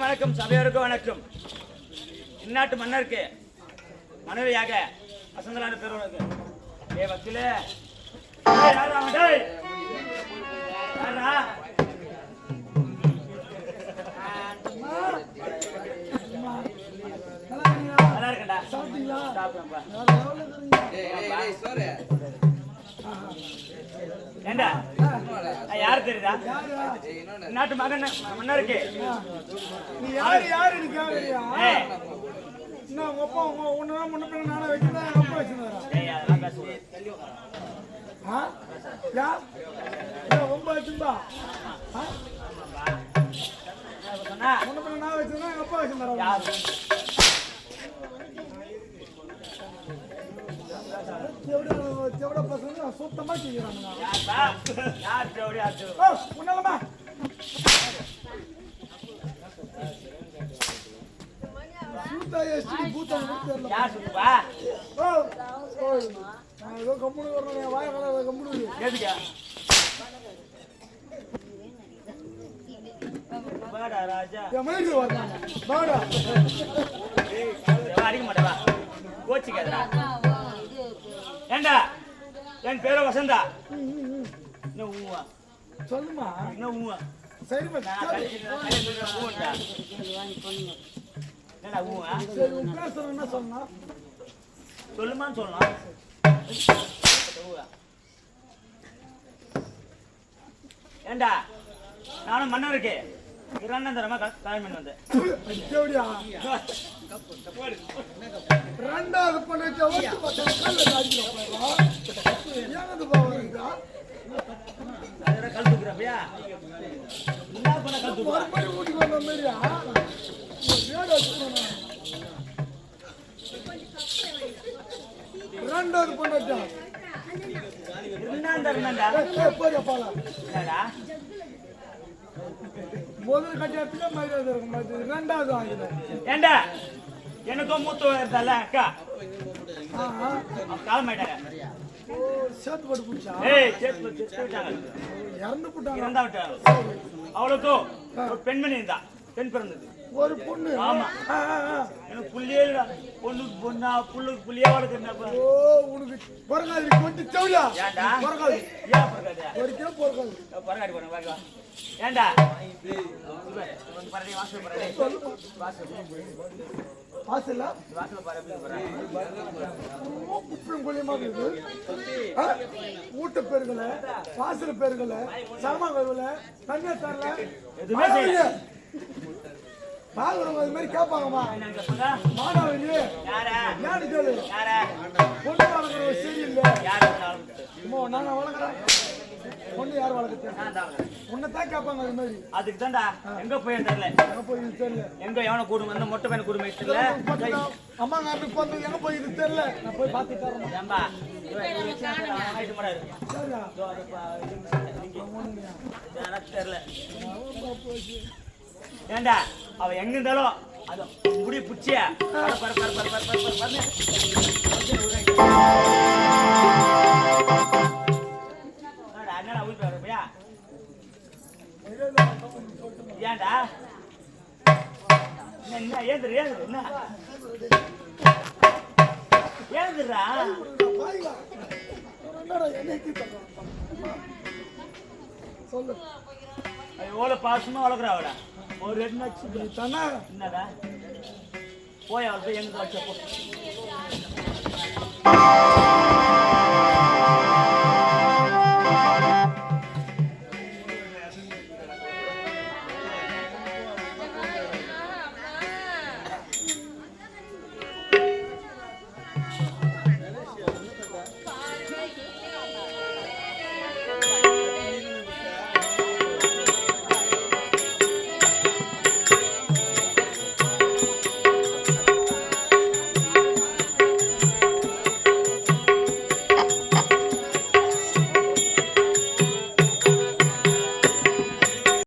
வணக்கம் சபையோருக்கும் வணக்கம். இந்நாட்டு மன்னருக்கு மனைவியாக வசந்தலான பெருவனுக்கு ஏ வக்கீலே நல்லா இருக்கண்டா. ஏண்டா யாரு தெரியுதா? நாட்டு மகன் மன்னருக்கு சுத்தமா செய்யறாங்க. ஏண்டா என் பேரு வசந்தா. சொல்லுமா சரி என்ன சொன்னா சொல்லுமான்னு சொல்லலாம். ஏண்டா நானும் மன்னருக்கு இரண்டாந்தரமா கல்யாணம் பண்ணி வந்தேன். ரெண்டாவது பண்ண கல் தூக்குறப்பையா என்ன பண்ண கல் தூக்குற ஊட்டி வந்த மாதிரியா ரெண்டாவது பண்ணா முதல் கட்டியத்துல மரியாதை இருக்கும். ரெண்டாவது வாங்கின ஏண்டா எனக்கும் மூத்த இருந்தால அக்கா காலமாயிட்டாங்க. சேர்த்து போட்டு பிடிச்சா இறந்து போட்டாங்க. இறந்தா விட்டாங்க. அவளுக்கும் ஒரு பெண்மணி இருந்தா, பெண் பிறந்தது ஒரு பொண்ணு. ஆமா எனக்கு புள்ளியே இல்ல. பொண்ணுக்கு பொண்ணா புள்ளுக்கு புள்ளியே வளர்க்குறா. ஓ உனக்கு பொறகாது கொஞ்சம் செவிடா. ஏண்டா பொறகாது ஏன் பொறகாது? ஒரு கிலோ பொறகாது பொறகாடி போறேன் வாங்க. ஏண்டா பரடி வாசல் பரடி வாசல்ல வாசல் பரடி போறேன். குப்பம் கொள்ளையமா இருக்கு. ஊட்ட பேர்கள வாசல் பேர்கள சாமான்கள தண்ணி தரல எதுவுமே செய்யல. பாக்குறவங்க அது மாதிரி கேட்பாங்கம்மா. மாணவரி யாரா யாரு கேளு. யாரா பொண்ணு வளர்க்குற சரியில்லை. யாரு நான் வளர்க்குறேன். பொண்ணு யார் வளர்க்குறேன் உன்னைத்தான் கேட்பாங்க அது மாதிரி. அதுக்கு தான்டா எங்க போய் தெரியல. எங்க போய் தெரியல. எங்க எவனை கூடும் வந்து மொட்டை பையனை கூடும் தெரியல. அம்மாங்க அப்படி பார்த்து எங்க போய் இது தெரியல. நான் போய் பார்த்துட்டு வரேன். ஏம்பா ஆயிட்டு போறாரு தெரியல. ஏண்டா அவ எங்க இருந்தாலும் அது முடி புச்சிய ஏண்டா என்ன ஏந்துரு ஏந்துரு என்ன ஏந்துடுறா சொல்லு எவ்வளவு பாசமா வளர்க்குறா அவட ஒரு ரெண்டு நச்சு தானே என்னடா போய் அவள் போய் எங்க வச்சப்போ